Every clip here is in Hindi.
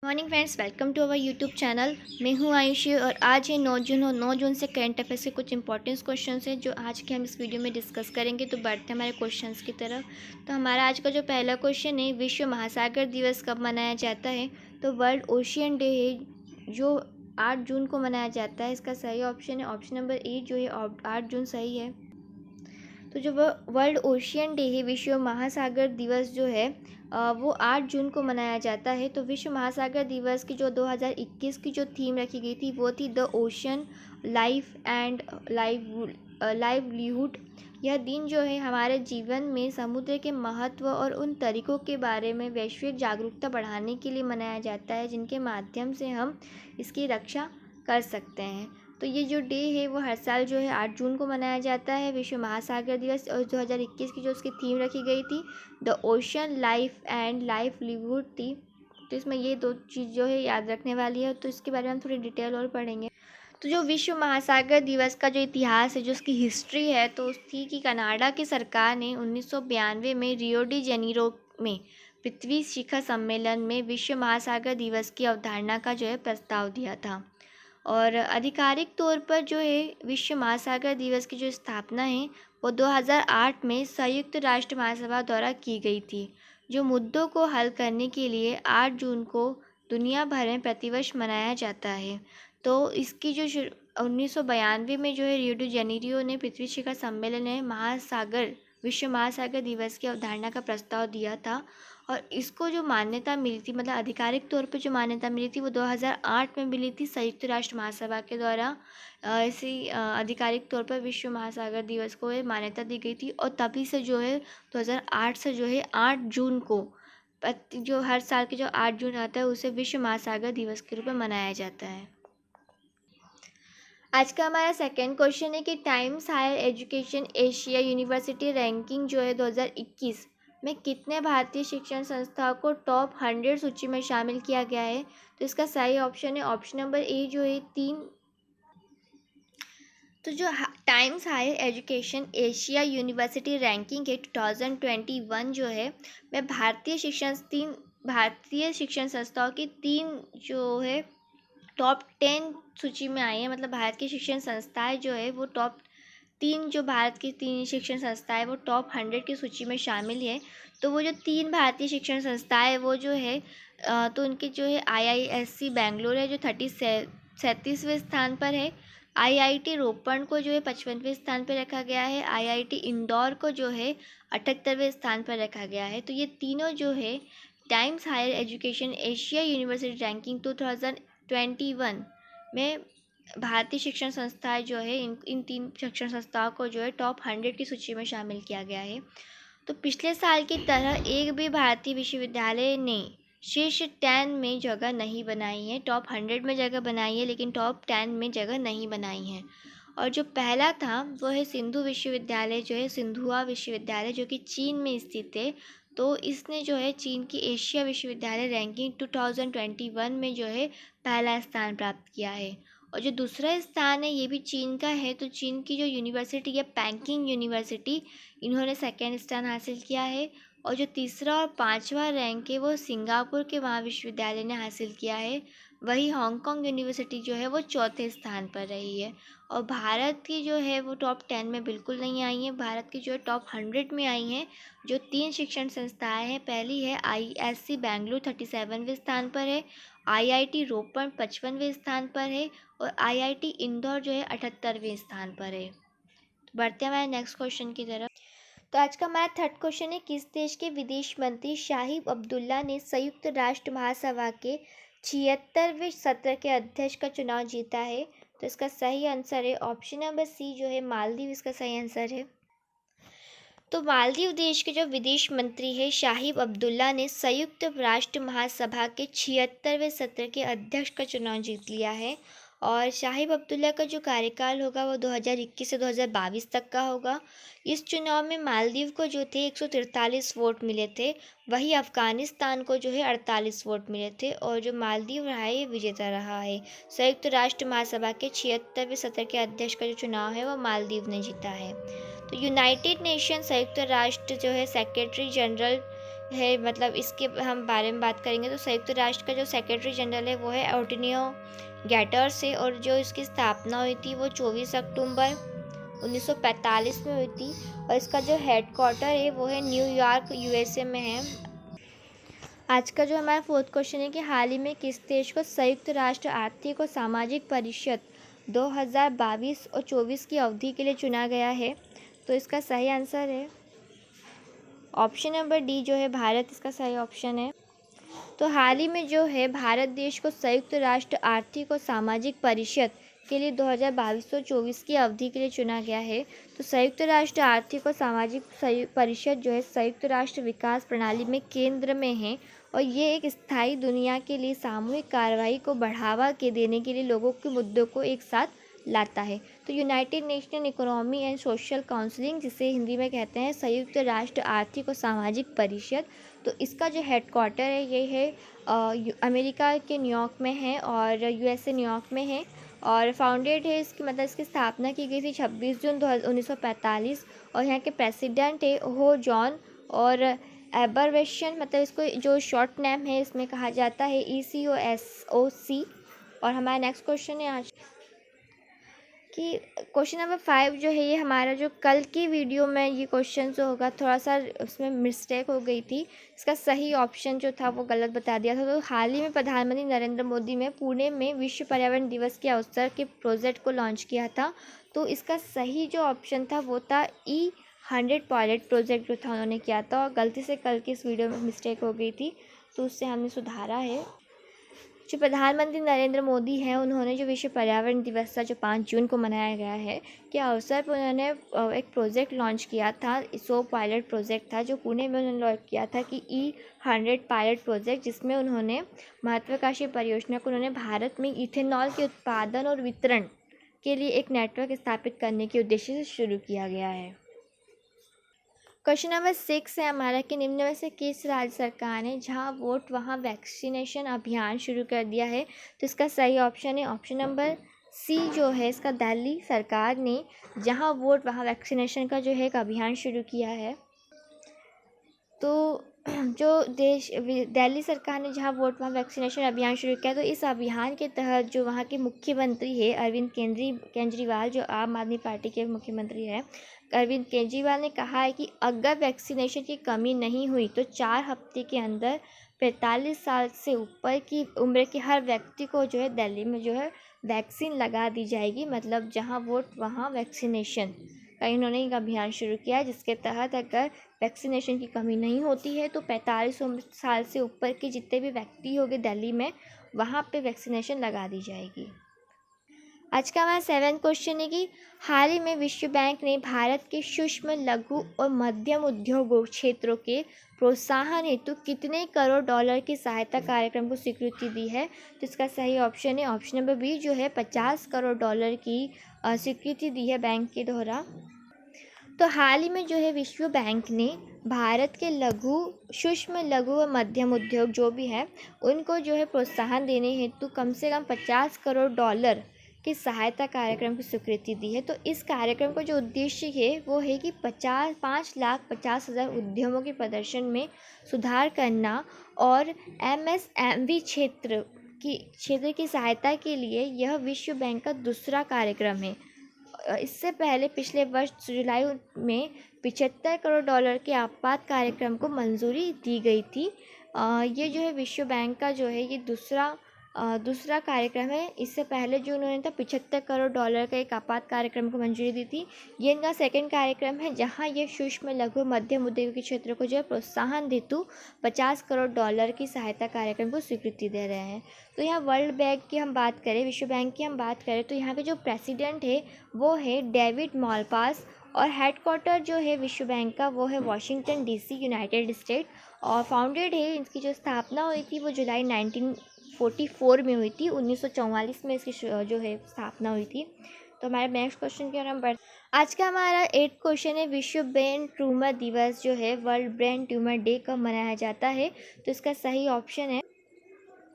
Morning friends, welcome to our YouTube channel. मैं हूं आयुषी और आज है 9 जून और 9 जून से करंट अफेयर्स के कुछ इंपॉर्टेंट क्वेश्चंस हैं जो आज के हम इस वीडियो में डिस्कस करेंगे। तो बढ़ते हैं हमारे क्वेश्चंस की तरफ। तो हमारा आज का जो पहला क्वेश्चन है, विश्व महासागर दिवस कब मनाया जाता है? तो वर्ल्ड ओशियन डे है जो 8 जून को मनाया जाता है। इसका सही ऑप्शन है ऑप्शन नंबर ए जो है 8 जून सही है। तो जो वर्ल्ड ओशियन डे है, विश्व महासागर दिवस जो है वो 8 जून को मनाया जाता है। तो विश्व महासागर दिवस की जो 2021 की जो थीम रखी गई थी वो थी the ocean life and livelihood. यह दिन जो है हमारे जीवन में समुद्र के महत्व और उन तरीकों के बारे में वैश्विक जागरूकता बढ़ाने के लिए मनाया जाता है जिनके माध्यम से हम इसकी रक्षा कर सकते हैं। तो ये जो डे है वो हर साल जो है 8 जून को मनाया जाता है, विश्व महासागर दिवस। और 2021 की जो उसकी थीम रखी गई थी the ocean life and livelihood थी। तो इसमें ये दो चीज़ जो है याद रखने वाली है। तो इसके बारे में हम थोड़ी डिटेल और पढ़ेंगे। तो जो विश्व महासागर दिवस का जो इतिहास है, जो उसकी हिस्ट्री है, तो उस थी कि कनाडा की सरकार ने 1992 में रियो डी जेनीरो में पृथ्वी शिखर सम्मेलन में विश्व महासागर दिवस की अवधारणा का जो है प्रस्ताव दिया था। और आधिकारिक तौर पर जो है विश्व महासागर दिवस की जो स्थापना है वो 2008 में संयुक्त राष्ट्र महासभा द्वारा की गई थी, जो मुद्दों को हल करने के लिए 8 जून को दुनिया भर में प्रतिवर्ष मनाया जाता है। तो इसकी जो 1992 में जो है रियो डी जेनेरियो ने पृथ्वी शिखर सम्मेलन में महासागर विश्व महासागर दिवस की अवधारणा का प्रस्ताव दिया था। और इसको जो मान्यता मिली थी, मतलब आधिकारिक तौर पर जो मान्यता मिली थी वो 2008 में मिली थी संयुक्त राष्ट्र महासभा के द्वारा। ऐसी आधिकारिक तौर पर विश्व महासागर दिवस को ये मान्यता दी गई थी। और तभी से जो है 2008 से जो है 8 जून को जो हर साल के जो 8 जून आता है उसे विश्व महासागर दिवस के रूप में मनाया जाता है। आज का हमारा सेकंड क्वेश्चन है कि Times Higher Education Asia university ranking जो है 2021 में कितने भारतीय शिक्षण संस्थाओं को टॉप 100 सूची में शामिल किया गया है? तो इसका सही ऑप्शन है ऑप्शन नंबर ए जो है 3। तो जो Times Higher Education Asia university ranking है 2021 जो है में भारतीय शिक्षण संस्थाओं की 3 जो है टॉप 10 सूची में आई है। मतलब भारत की शिक्षण संस्थाएं जो है वो टॉप 3, जो भारत की 3 शिक्षण संस्थाएं वो टॉप 100 की सूची में शामिल है। तो वो जो 3 भारतीय शिक्षण संस्थाएं वो जो है तो उनकी जो है IISc बेंगलोर है जो 37वें स्थान पर है। IIT रोपण को जो है 55वें स्थान पर रखा गया है। IIT इंदौर को जो है 78वें स्थान पर रखा गया है। तो ये तीनों जो है Times Higher Education Asia university ranking 2021 में भारतीय शिक्षण संस्थाएं जो है इन 3 शिक्षण संस्थाओं को जो है टॉप 100 की सूची में शामिल किया गया है। तो पिछले साल की तरह एक भी भारतीय विश्वविद्यालय ने शीर्ष 10 में जगह नहीं बनाई है। टॉप 100 में जगह बनाई है लेकिन टॉप 10 में जगह नहीं बनाई है। और जो पहला था वो है सिंधु विश्वविद्यालय जो है सिंधुआ विश्वविद्यालय जो कि चीन में स्थित है। तो इसने जो है चीन की एशिया विश्वविद्यालय रैंकिंग 2021 में जो है पहला स्थान प्राप्त किया है। और जो दूसरा स्थान है ये भी चीन का है। तो चीन की जो यूनिवर्सिटी है पैकिंग यूनिवर्सिटी, इन्होंने सेकेंड स्थान हासिल किया है। और जो तीसरा और पांचवा रैंक है वो सिंगापुर के महाविश्वविद्यालय ने हासिल किया है। वही हांगकांग यूनिवर्सिटी जो है वो चौथे स्थान पर रही है। और भारत की जो है वो टॉप 10 में बिल्कुल नहीं आई है। भारत की जो है टॉप 100 में आई हैं। जो 3 शिक्षण संस्थाएं हैं, पहली है IISc बेंगलुरु 37वें स्थान पर है। IIT रोपण 55वें स्थान पर है। और IIT इंदौर जो है 78वें स्थान पर है। तो बढ़ते हैं हमारे नेक्स्ट क्वेश्चन की तरफ। तो आज का हमारा थर्ड क्वेश्चन है, किस देश के विदेश मंत्री शाहिब अब्दुल्ला ने संयुक्त राष्ट्र महासभा के 76वें सत्र के अध्यक्ष का चुनाव जीता है? तो इसका सही आंसर है ऑप्शन नंबर सी जो है मालदीव, इसका सही आंसर है। तो मालदीव देश के जो विदेश मंत्री है शाहिब अब्दुल्ला ने संयुक्त राष्ट्र महासभा के 76वें सत्र के अध्यक्ष का चुनाव जीत लिया है। और शाहिब अब्दुल्ला का जो कार्यकाल होगा वो 2021 से 2022 तक का होगा। इस चुनाव में मालदीव को जो थे 143 वोट मिले थे, वही अफ़गानिस्तान को जो है 48 वोट मिले थे। और जो मालदीव रहा है ये विजेता रहा है। संयुक्त राष्ट्र महासभा के 76वें सत्र के अध्यक्ष का जो चुनाव है वो मालदीव ने जीता है। तो यूनाइटेड नेशन संयुक्त राष्ट्र जो है सेक्रेटरी जनरल है, मतलब इसके हम बारे में बात करेंगे तो संयुक्त राष्ट्र का जो सेक्रेटरी जनरल है वो है एंटोनियो गैटर्स है, और जो इसकी स्थापना हुई थी वो 24 अक्टूबर 1945 में हुई थी, और इसका जो हेडक्वार्टर है वो है न्यूयॉर्क यूएसए में है। आज का जो हमारा फोर्थ क्वेश्चन है कि हाल ही में किस देश को संयुक्त राष्ट्र आर्थिक और सामाजिक परिषद 2022 और 24 की अवधि के लिए चुना गया है? तो इसका सही आंसर है ऑप्शन नंबर डी जो है भारत, इसका सही ऑप्शन है। तो हाल ही में जो है भारत देश को संयुक्त राष्ट्र आर्थिक और सामाजिक परिषद के लिए 2022 और 24 की अवधि के लिए चुना गया है। तो संयुक्त राष्ट्र आर्थिक और सामाजिक परिषद जो है संयुक्त राष्ट्र विकास प्रणाली में केंद्र में है, और ये एक स्थायी दुनिया के लिए सामूहिक कार्रवाई को बढ़ावा के देने के लिए लोगों के मुद्दों को एक साथ लाता है। तो United national economy and social counselling, जिसे हिंदी में कहते हैं संयुक्त राष्ट्र आर्थिक और सामाजिक परिषद, तो इसका जो हेडक्वार्टर है ये है अमेरिका के न्यूयॉर्क में है, और यूएसए न्यूयॉर्क में है, और फाउंडेड है इसकी मतलब इसकी स्थापना की गई थी 26 जून 1945, और यहाँ के प्रेसिडेंट है हो जॉन, और एबरवेशन मतलब इसको जो शॉर्ट नेम है इसमें कहा जाता है ECOSOC। और हमारा नेक्स्ट क्वेश्चन है आज कि क्वेश्चन नंबर 5 जो है ये हमारा जो कल की वीडियो में ये क्वेश्चन जो होगा थोड़ा सा उसमें मिस्टेक हो गई थी, इसका सही ऑप्शन जो था वो गलत बता दिया था। तो हाल ही में प्रधानमंत्री नरेंद्र मोदी ने पुणे में विश्व पर्यावरण दिवस के अवसर के प्रोजेक्ट को लॉन्च किया था, तो इसका सही जो ऑप्शन था वो था E100 पायलट प्रोजेक्ट जो था उन्होंने किया था, और गलती से कल की इस वीडियो में मिस्टेक हो गई थी तो उससे हमने सुधारा है। जो प्रधानमंत्री नरेंद्र मोदी हैं उन्होंने जो विश्व पर्यावरण दिवस था जो 5 जून को मनाया गया है के अवसर पर उन्होंने एक प्रोजेक्ट लॉन्च किया था, इसो पायलट प्रोजेक्ट था जो पुणे में उन्होंने लॉन्च किया था कि E100 पायलट प्रोजेक्ट, जिसमें उन्होंने महत्वाकांक्षी परियोजना को उन्होंने भारत में इथेनॉल के उत्पादन और वितरण के लिए एक नेटवर्क स्थापित करने के उद्देश्य से शुरू किया गया है। क्वेश्चन नंबर 6 है हमारा कि निम्न में से किस राज्य सरकार ने जहां वोट वहां वैक्सीनेशन अभियान शुरू कर दिया है? तो इसका सही ऑप्शन है ऑप्शन नंबर सी जो है इसका दिल्ली सरकार ने जहां वोट वहां वैक्सीनेशन का जो है एक अभियान शुरू किया है। तो जो दिल्ली सरकार ने जहां वोट वहां वैक्सीनेशन अभियान शुरू किया, तो इस अभियान के तहत जो वहां के मुख्यमंत्री है अरविंद केजरीवाल, जो आम आदमी पार्टी के मुख्यमंत्री है अरविंद केजरीवाल, ने कहा है कि अगर वैक्सीनेशन की कमी नहीं हुई तो 4 हफ्ते के अंदर 45 साल से ऊपर की उम्र के हर व्यक्ति को जो है दिल्ली में जो है वैक्सीन लगा दी जाएगी। मतलब जहां वोट वहां वैक्सीनेशन का इन्होंने एक अभियान शुरू किया है, जिसके तहत अगर वैक्सीनेशन की कमी नहीं होती है तो 45 साल से ऊपर के जितने भी व्यक्ति होंगे दिल्ली में वहाँ पे वैक्सीनेशन लगा दी जाएगी। आज का हमारा 7वां क्वेश्चन है कि हाल ही में विश्व बैंक ने भारत के सूक्ष्म लघु और मध्यम उद्योग क्षेत्रों के प्रोत्साहन हेतु कितने करोड़ डॉलर की सहायता कार्यक्रम को स्वीकृति दी है? तो इसका सही ऑप्शन है ऑप्शन नंबर बी जो है 50 करोड़ डॉलर की स्वीकृति दी है बैंक के द्वारा। तो हाल ही में जो है विश्व बैंक ने भारत के सूक्ष्म लघु व मध्यम उद्योग जो भी है उनको जो है प्रोत्साहन देने हेतु कम से कम 50 करोड़ डॉलर की सहायता कार्यक्रम की स्वीकृति दी है। तो इस कार्यक्रम का जो उद्देश्य है वो है कि 5,50,000 उद्यमों के प्रदर्शन में सुधार करना और MSME क्षेत्र की सहायता के लिए यह विश्व बैंक का दूसरा कार्यक्रम है। इससे पहले पिछले वर्ष जुलाई में 75 करोड़ डॉलर के आपात कार्यक्रम को मंजूरी दी गई थी। ये जो है विश्व बैंक का जो है ये दूसरा कार्यक्रम है। इससे पहले जो उन्होंने था 75 करोड़ डॉलर का एक आपात कार्यक्रम को मंजूरी दी थी, ये इनका सेकंड कार्यक्रम है जहां ये सूक्ष्म लघु मध्यम उद्योग के क्षेत्र को जो है प्रोत्साहन हेतु 50 करोड़ डॉलर की सहायता कार्यक्रम को स्वीकृति दे रहे हैं। तो यहाँ वर्ल्ड बैंक की हम बात करें, विश्व बैंक की हम बात करें तो यहाँ के जो प्रेसिडेंट है वो है डेविड मालपास, और हेडक्वार्टर जो है विश्व बैंक का वो है वाशिंगटन DC यूनाइटेड स्टेट, और फाउंडेड है इसकी जो स्थापना हुई थी वो जुलाई 1944 में हुई थी। 1944 में इसकी जो है स्थापना हुई थी। तो हमारे नेक्स्ट क्वेश्चन की ओर हम बढ़ते। आज का हमारा 8 क्वेश्चन है विश्व ब्रेन ट्यूमर दिवस जो है वर्ल्ड ब्रेन ट्यूमर डे कब मनाया जाता है? तो इसका सही ऑप्शन है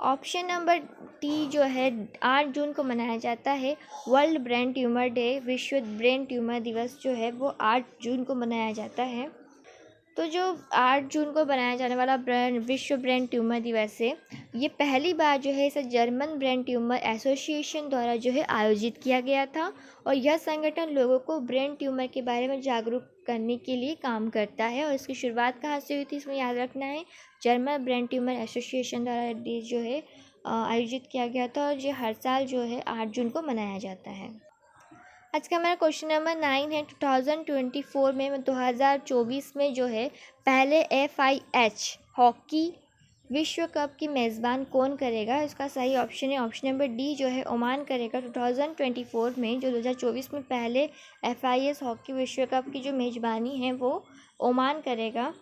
ऑप्शन नंबर डी जो है 8 जून को मनाया जाता है वर्ल्ड ब्रेन ट्यूमर डे। विश्व ब्रेन ट्यूमर दिवस जो है वो 8 जून को मनाया जाता है। तो जो 8 जून को बनाया जाने वाला विश्व ब्रेन ट्यूमर दिवस है, ये पहली बार जो है इसे जर्मन ब्रेन ट्यूमर एसोसिएशन द्वारा जो है आयोजित किया गया था। और यह संगठन लोगों को ब्रेन ट्यूमर के बारे में जागरूक करने के लिए काम करता है। और इसकी शुरुआत कहाँ से हुई थी, इसमें याद रखना है, जर्मन ब्रेन ट्यूमर एसोसिएशन द्वारा जो है आयोजित किया गया था। और ये हर साल जो है 8 जून को मनाया जाता है। आज का हमारा क्वेश्चन नंबर 9 है, 2024 में 2024 में जो है पहले FIH हॉकी विश्व कप की मेज़बान कौन करेगा। इसका सही ऑप्शन है ऑप्शन नंबर डी जो है ओमान करेगा। 2024 में जो 2024 में पहले FIH हॉकी विश्व कप की जो मेज़बानी है वो ओमान करेगा।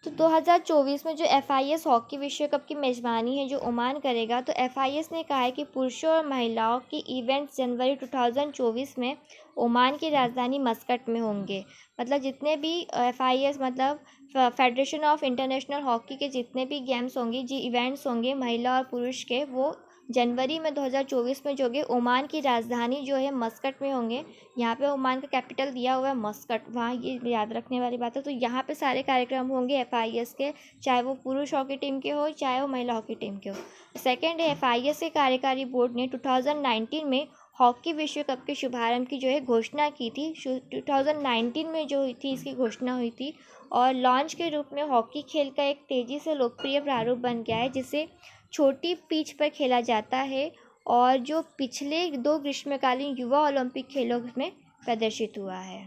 तो 2024 में जो FIH हॉकी विश्व कप की मेज़बानी है जो ओमान करेगा, तो FIH ने कहा है कि पुरुषों और महिलाओं के इवेंट्स जनवरी 2024 में ओमान की राजधानी मस्कट में होंगे। मतलब जितने भी FIH मतलब फेडरेशन ऑफ इंटरनेशनल हॉकी के जितने भी गेम्स होंगे, जी इवेंट्स होंगे महिला और पुरुष के, वो जनवरी में 2024 में जो होंगे ओमान की राजधानी जो है मस्कट में होंगे। यहाँ पे ओमान का कैपिटल दिया हुआ है मस्कट, वहाँ ये याद रखने वाली बात है। तो यहाँ पे सारे कार्यक्रम होंगे FIH के, चाहे वो पुरुष हॉकी टीम के हो चाहे वो महिला हॉकी टीम के हो। सेकेंड है, FIH के कार्यकारी बोर्ड ने 2019 में हॉकी विश्व कप के शुभारंभ की जो है घोषणा की थी। 2019 में जो हुई थी इसकी घोषणा हुई थी। और लॉन्च के रूप में हॉकी खेल का एक तेज़ी से लोकप्रिय प्रारूप बन गया है, जिसे छोटी पिच पर खेला जाता है और जो पिछले 2 ग्रीष्मकालीन युवा ओलंपिक खेलों में प्रदर्शित हुआ है।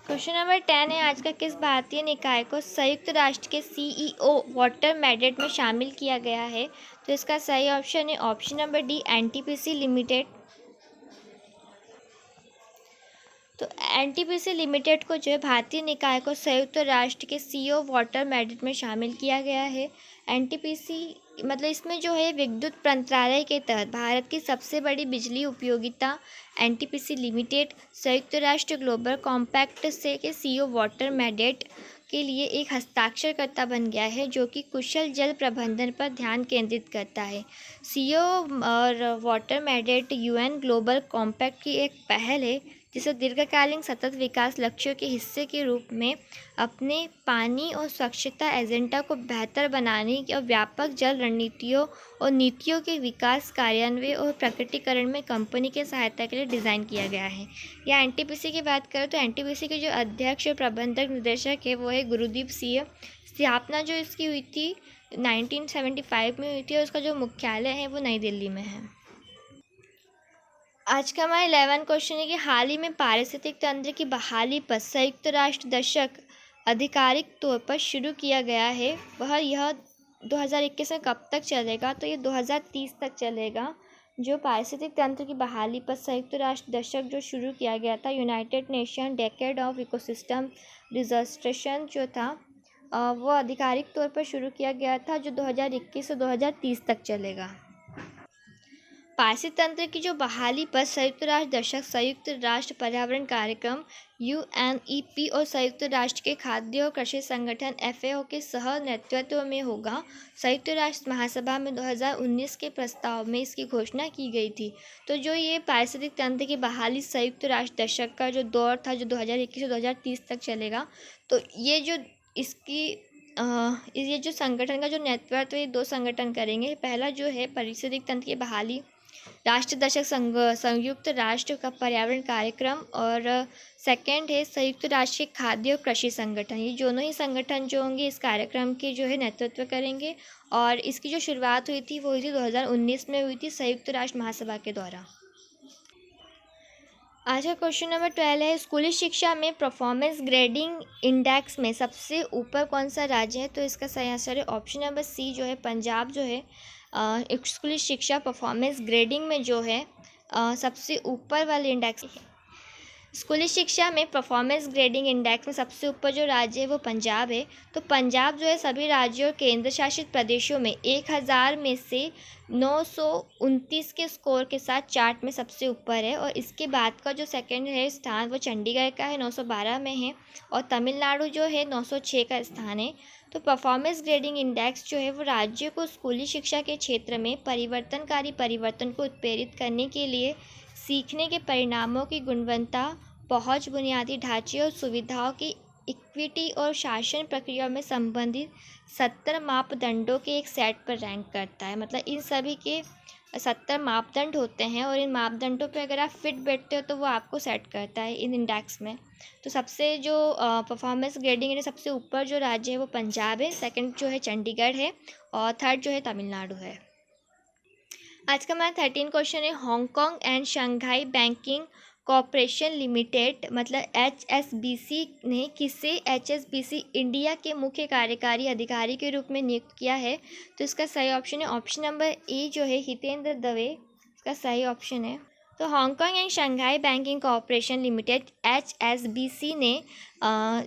क्वेश्चन नंबर 10 है आज का, किस भारतीय निकाय को संयुक्त राष्ट्र के CEO वाटर मैंडेट में शामिल किया गया है। तो इसका सही ऑप्शन है option number D NTPC limited. तो NTPC लिमिटेड को जो है भारतीय निकाय को संयुक्त राष्ट्र के CEO वाटर मैंडेट में शामिल किया गया है। NTPC मतलब इसमें जो है विद्युत मंत्रालय के तहत भारत की सबसे बड़ी बिजली उपयोगिता NTPC लिमिटेड संयुक्त राष्ट्र ग्लोबल कॉम्पैक्ट से के CEO वाटर मैंडेट के लिए एक हस्ताक्षरकर्ता बन गया है, जो कि कुशल जल प्रबंधन पर ध्यान केंद्रित करता है। CEO और water mandate UN global compact की एक पहल है, जिसे दीर्घकालीन सतत विकास लक्ष्यों के हिस्से के रूप में अपने पानी और स्वच्छता एजेंडा को बेहतर बनाने और व्यापक जल रणनीतियों और नीतियों के विकास, कार्यान्वयन और प्रकटीकरण में कंपनी के सहायता के लिए डिज़ाइन किया गया है। या NTPC की बात करें तो NTPC के जो अध्यक्ष और प्रबंधक निदेशक है वो है गुरुदीप सिंह। स्थापना जो इसकी हुई थी 1975 में हुई थी और उसका जो मुख्यालय है वो नई दिल्ली में है। आज का हमारा 11 क्वेश्चन है कि हाल ही में पारिस्थितिक तंत्र की बहाली पर संयुक्त राष्ट्र दशक आधिकारिक तौर पर शुरू किया गया है, यह 2021 में कब तक चलेगा। तो ये 2030 तक चलेगा। जो पारिस्थितिक तंत्र की बहाली पर संयुक्त राष्ट्र दशक जो शुरू किया गया था, United nation decade of ecosystem reservation जो था वो आधिकारिक तौर पर शुरू किया गया था, जो 2021 से 2030 तक चलेगा। पारिस्थितिक तंत्र की जो बहाली पर संयुक्त राष्ट्र दशक संयुक्त राष्ट्र पर्यावरण कार्यक्रम UNEP और संयुक्त राष्ट्र के खाद्य और कृषि संगठन FAO के सह नेतृत्व में होगा। संयुक्त राष्ट्र महासभा में 2019 के प्रस्ताव में इसकी घोषणा की गई थी। तो जो ये पारिस्थितिक तंत्र की बहाली संयुक्त राष्ट्र दशक का जो दौर था, जो 2021 से 2030 तक चलेगा, तो ये जो ये जो संगठन का जो नेतृत्व ये 2 संगठन करेंगे। पहला जो है पारिस्थितिक तंत्र की बहाली राष्ट्र दशक संयुक्त राष्ट्र का पर्यावरण कार्यक्रम, और सेकंड है संयुक्त राष्ट्र के खाद्य और कृषि संगठन। ये दोनों ही संगठन जो होंगे इस कार्यक्रम के जो है नेतृत्व करेंगे। और इसकी जो शुरुआत हुई थी वो हुई थी 2019 में हुई थी संयुक्त राष्ट्र महासभा के द्वारा। आज का क्वेश्चन नंबर 12 है, स्कूली शिक्षा में परफॉर्मेंस ग्रेडिंग इंडेक्स में सबसे ऊपर कौन सा राज्य है। तो इसका सही आंसर है ऑप्शन नंबर सी जो है पंजाब जो है स्कूली शिक्षा परफॉर्मेंस ग्रेडिंग में जो है सबसे ऊपर वाले इंडेक्स है। स्कूली शिक्षा में परफॉर्मेंस ग्रेडिंग इंडेक्स में सबसे ऊपर जो राज्य है वो पंजाब है। तो पंजाब जो है सभी राज्यों और केंद्र शासित प्रदेशों में 1000 में से 929 के स्कोर के साथ चार्ट में सबसे ऊपर है। और इसके बाद का जो सेकंड है स्थान वो चंडीगढ़ का है, 912 में है। और तमिलनाडु जो है 906 का स्थान है। तो परफॉर्मेंस ग्रेडिंग इंडेक्स जो है वो राज्य को स्कूली शिक्षा के क्षेत्र में परिवर्तनकारी परिवर्तन को उत्प्रेरित करने के लिए सीखने के परिणामों की गुणवत्ता पहुंच, बुनियादी ढांचे और सुविधाओं की इक्विटी और शासन प्रक्रिया में संबंधित 70 मापदंडों के एक सेट पर रैंक करता है। मतलब इन सभी के 70 मापदंड होते हैं और इन मापदंडों पे अगर आप फिट बैठते हो तो वो आपको सेट करता है इन इंडेक्स में। तो सबसे जो परफॉर्मेंस ग्रेडिंग है, सबसे ऊपर जो राज्य है वो पंजाब है, सेकंड जो है चंडीगढ़ है और थर्ड जो है तमिलनाडु है। आज का हमारा 13 क्वेश्चन है, Hong Kong and Shanghai banking corporation limited मतलब HSBC ने किसे HSBC इंडिया के मुख्य कार्यकारी अधिकारी के रूप में नियुक्त किया है? तो इसका सही ऑप्शन है ऑप्शन नंबर ए जो है हितेंद्र दवे, इसका सही ऑप्शन है। तो Hong Kong and Shanghai banking corporation limited HSBC ने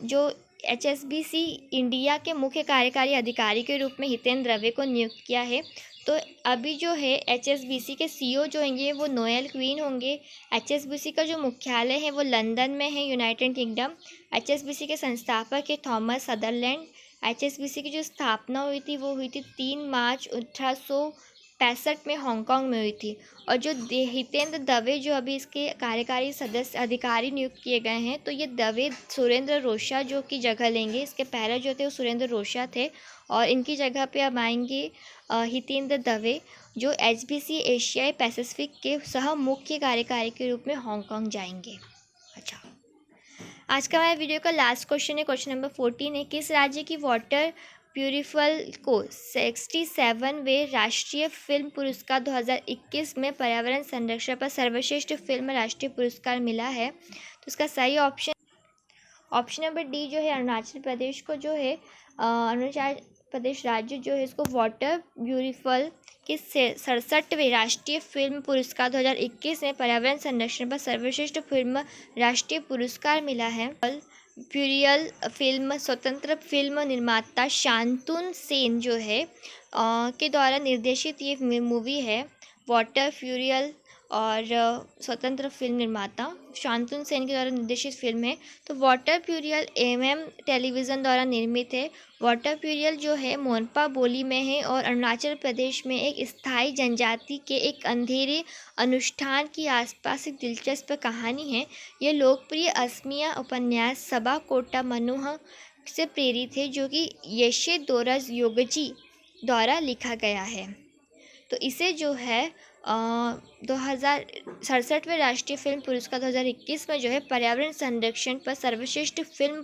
जो HSBC इंडिया के मुख्य कार्यकारी अधिकारी के रूप में हितेंद्र दवे को नियुक्त किया है। तो अभी जो है HSBC के CEO जो होंगे वो नोएल क्वीन होंगे। HSBC का जो मुख्यालय है वो लंदन में है, यूनाइटेड किंगडम। HSBC के संस्थापक है थॉमस सदरलैंड। HSBC की जो स्थापना हुई थी वो हुई थी 3 मार्च 1865 में हांगकांग में हुई थी। और जो हितेंद्र दवे जो अभी इसके कार्यकारी सदस्य अधिकारी नियुक्त किए गए हैं, तो ये दवे सुरेंद्र रोशा जो की जगह लेंगे। इसके पहले जो थे वो सुरेंद्र रोशा थे और इनकी जगह पे अब आएंगे हितेंद्र दवे जो HSBC एशियाई पैसिफिक के सह मुख्य कार्यकारी के रूप में हांगकांग जाएंगे। अच्छा, आज का हमारे वीडियो का लास्ट क्वेश्चन है, क्वेश्चन नंबर 14 है, किस राज्य की वाटर प्यूरिफल को 67वें राष्ट्रीय फिल्म पुरस्कार 2021 में पर्यावरण संरक्षण पर सर्वश्रेष्ठ फिल्म राष्ट्रीय पुरस्कार मिला है? तो इसका सही ऑप्शन नंबर डी जो है अरुणाचल प्रदेश को जो है अरुणाचल प्रदेश राज्य जो है इसको वाटर ब्यूटीफुल के 67वें राष्ट्रीय फिल्म पुरस्कार 2021 में पर्यावरण संरक्षण पर सर्वश्रेष्ठ फिल्म राष्ट्रीय पुरस्कार मिला है। प्यूरियल फिल्म स्वतंत्र फिल्म निर्माता शांतनु सेन जो है के द्वारा निर्देशित ये मूवी है वाटर फ्यूरियल और स्वतंत्र फिल्म निर्माता शांतनु सेन के द्वारा निर्देशित फिल्म है। तो वाटर प्यूरियल टेलीविज़न द्वारा निर्मित है। वाटर प्यूरियल जो है मोनपा बोली में है और अरुणाचल प्रदेश में एक स्थायी जनजाति के एक अंधेरे अनुष्ठान की आसपास एक दिलचस्प कहानी है। ये लोकप्रिय असमिया उपन्यास सबा कोटा मनोह से प्रेरित है जो कि येशे दोरस योगजी द्वारा लिखा गया है। तो इसे जो है 67वें राष्ट्रीय फिल्म पुरस्कार 2021 में जो है पर्यावरण संरक्षण पर सर्वश्रेष्ठ फिल्म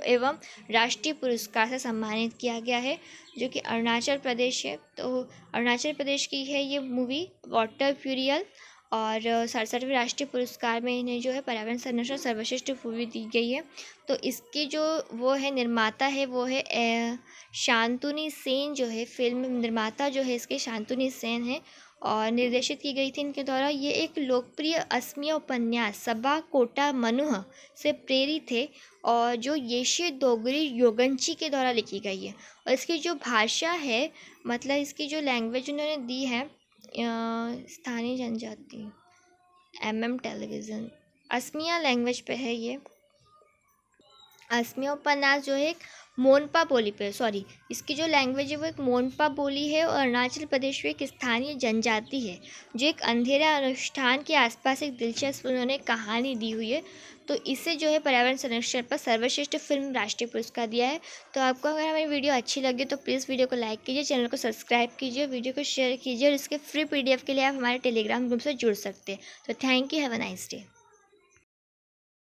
एवं राष्ट्रीय पुरस्कार से सम्मानित किया गया है जो कि अरुणाचल प्रदेश है। तो अरुणाचल प्रदेश की है ये मूवी वाटर प्यूरियल और 67वें राष्ट्रीय पुरस्कार में इन्हें जो है पर्यावरण संरक्षण सर्वश्रेष्ठ मूवी दी गई है। तो इसकी जो वो है निर्माता है वो है शांतनु सेन जो है फिल्म निर्माता जो है इसके शांतनु सेन है और निर्देशित की गई थी इनके द्वारा। ये एक लोकप्रिय असमिया उपन्यास सबा कोटा मनोह से प्रेरित है और जो येशे दोगरी योगंची के द्वारा लिखी गई है। और इसकी जो भाषा है मतलब इसकी जो लैंग्वेज उन्होंने दी है स्थानीय जनजाति टेलीविज़न असमिया लैंग्वेज पे है। ये असमिया उपन्यास जो है मोनपा बोली पे इसकी जो लैंग्वेज है वो एक मोनपा बोली है और अरुणाचल प्रदेश में एक स्थानीय जनजाति है जो एक अंधेरा अनुष्ठान के आसपास एक दिलचस्प उन्होंने कहानी दी हुई है। तो इसे जो है पर्यावरण संरक्षण पर सर्वश्रेष्ठ फिल्म राष्ट्रीय पुरस्कार दिया है। तो आपको अगर हमारी वीडियो अच्छी लगी तो प्लीज़ वीडियो को लाइक कीजिए, चैनल को सब्सक्राइब कीजिए, वीडियो को शेयर कीजिए और इसके फ्री PDF के लिए आप हमारे टेलीग्राम ग्रुप से जुड़ सकते हैं। तो thank you, have a nice day.